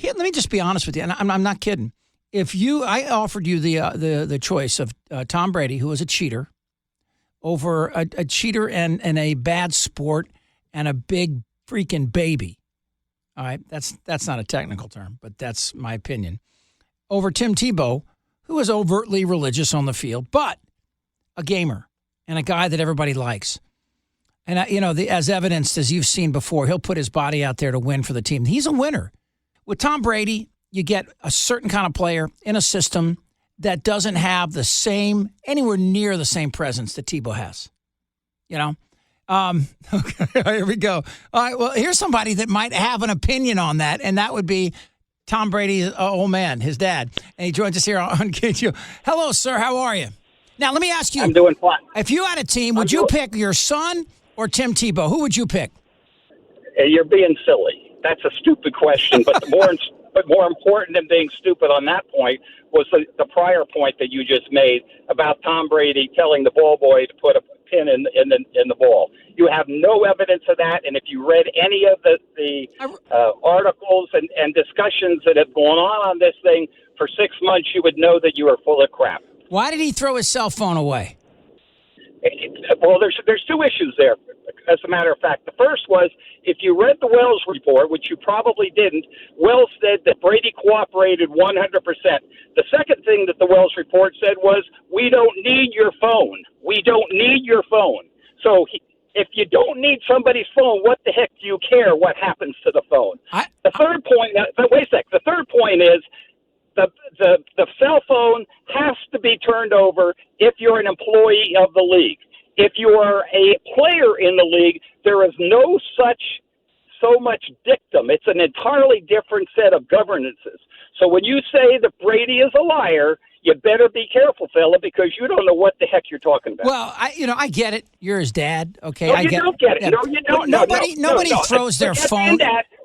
Let me just be honest with you, and I'm not kidding. I offered you the choice of Tom Brady, who was a cheater, over a cheater and a bad sport and a big freaking baby. All right, that's not a technical term, but that's my opinion. Over Tim Tebow, who was overtly religious on the field, but a gamer and a guy that everybody likes. And, as evidenced, as you've seen before, he'll put his body out there to win for the team. He's a winner. With Tom Brady, you get a certain kind of player in a system that doesn't have anywhere near the same presence that Tebow has. Okay, here we go. All right, well, here's somebody that might have an opinion on that, and that would be Tom Brady's old man, his dad. And he joins us here on KQ. Hello, sir. How are you? Now, let me ask you. I'm doing fine. If you had a team, would you pick your son or Tim Tebow? Who would you pick? You're being silly. That's a stupid question, but more important than being stupid on that point was the prior point that you just made about Tom Brady telling the ball boy to put a pin in the ball. You have no evidence of that, and if you read any of the articles and discussions that have gone on this thing for 6 months, you would know that you are full of crap. Why did he throw his cell phone away? Well, there's two issues there, as a matter of fact. The first was, if you read the Wells report, which you probably didn't, Wells said that Brady cooperated 100%. The second thing that the Wells report said was, we don't need your phone. We don't need your phone. So if you don't need somebody's phone, what the heck do you care what happens to the phone? The third point, wait a sec. The third point is, the cell phone has to be turned over if you're an employee of the league. If you are a player in the league, there is no so much dictum. It's an entirely different set of governances. So when you say that Brady is a liar, you better be careful, fella, because you don't know what the heck you're talking about. Well, I get it. You're his dad, okay? No, you don't get it. Yeah. No, you don't. Nobody throws their phone.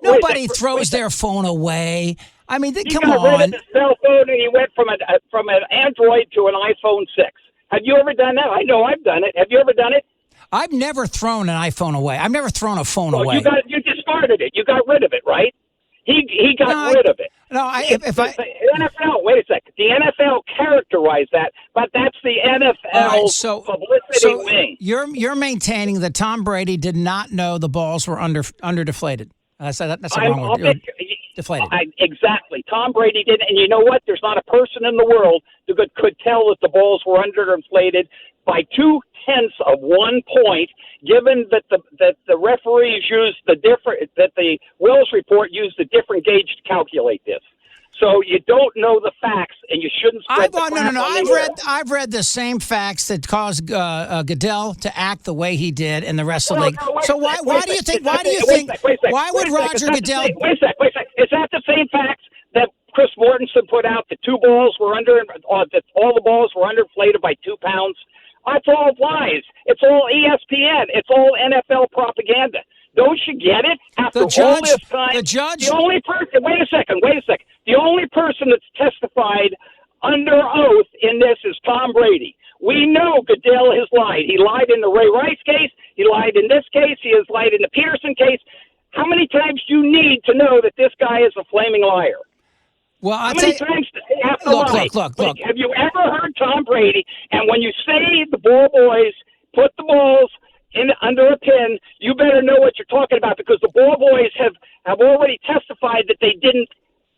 Nobody throws their phone away. I mean, come on. He got rid of his cell phone and he went from an Android to an iPhone 6. Have you ever done that? I know I've done it. Have you ever done it? I've never thrown an iPhone away. I've never thrown a phone away. You discarded it. You got rid of it, right? He got rid of it. No, the NFL. Wait a second. The NFL characterized that, but that's the NFL's publicity wing. You're maintaining that Tom Brady did not know the balls were under deflated. That's a wrong word. Deflated. Exactly. Tom Brady did, and you know what? There's not a person in the world who could tell that the balls were underinflated by 0.2 of 1 point, given that the referees used that the Wells report used a different gauge to calculate this. So you don't know the facts, and you shouldn't spread the crap. No. I've read the same facts that caused Goodell to act the way he did, and the rest of the league. So why do you think? Why would Roger Goodell? Wait a sec. Is that the same facts that Chris Mortensen put out? That that all the balls were underinflated by 2 pounds. That's all lies. It's all ESPN. It's all NFL propaganda. Don't you get it? After all this time, the only person. Wait a second. The only person that's testified under oath in this is Tom Brady. We know Goodell has lied. He lied in the Ray Rice case. He lied in this case. He has lied in the Peterson case. How many times do you need to know that this guy is a flaming liar? Well, how many times do they have to lie? Look. Have you ever heard Tom Brady? And when you say the ball boys put the balls under a pin, you better know what you're talking about, because the ball boys have already testified that they didn't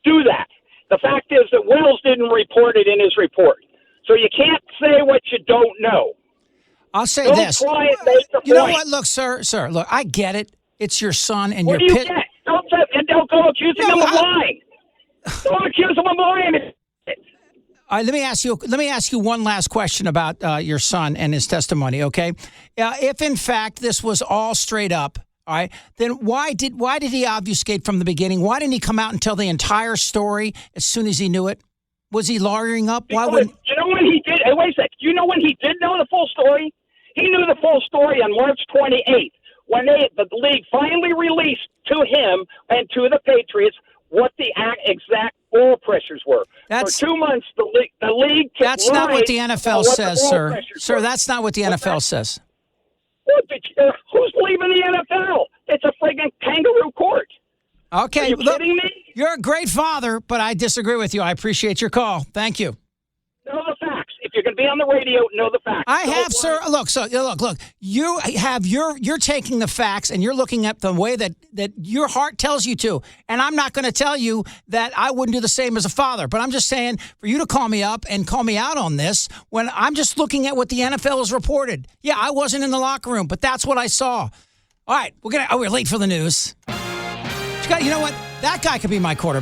do that. The fact is that Wells didn't report it in his report. So you can't say what you don't know. I'll say don't this. Try and make the you point. know what? Look, sir, look, I get it. It's your son and what your do you get? Don't go accusing him of lying. Don't accuse him of lying. All right, let me ask you one last question about your son and his testimony, okay? If in fact this was all straight up, all right, then why did he obfuscate from the beginning? Why didn't he come out and tell the entire story as soon as he knew it? Was he lawyering up? Why wouldn't? You know when he did? Hey, wait a sec. You know when he did know the full story? He knew the full story on March 28th when the league finally released to him and to the Patriots what the exact ball pressures were. For 2 months, the league. That's not what the NFL says, sir. Sir, that's not what the NFL says. Who's believing the NFL? It's a friggin' kangaroo court. Okay, Are you kidding me? You're a great father, but I disagree with you. I appreciate your call. Thank you. Know the facts. If you're going to be on the radio, know the facts. I have, sir. Look. You have you're taking the facts and you're looking at the way that your heart tells you to. And I'm not going to tell you that I wouldn't do the same as a father. But I'm just saying for you to call me up and call me out on this when I'm just looking at what the NFL has reported. Yeah, I wasn't in the locker room, but that's what I saw. All right, we're late for the news. You know what? That guy could be my quarterback.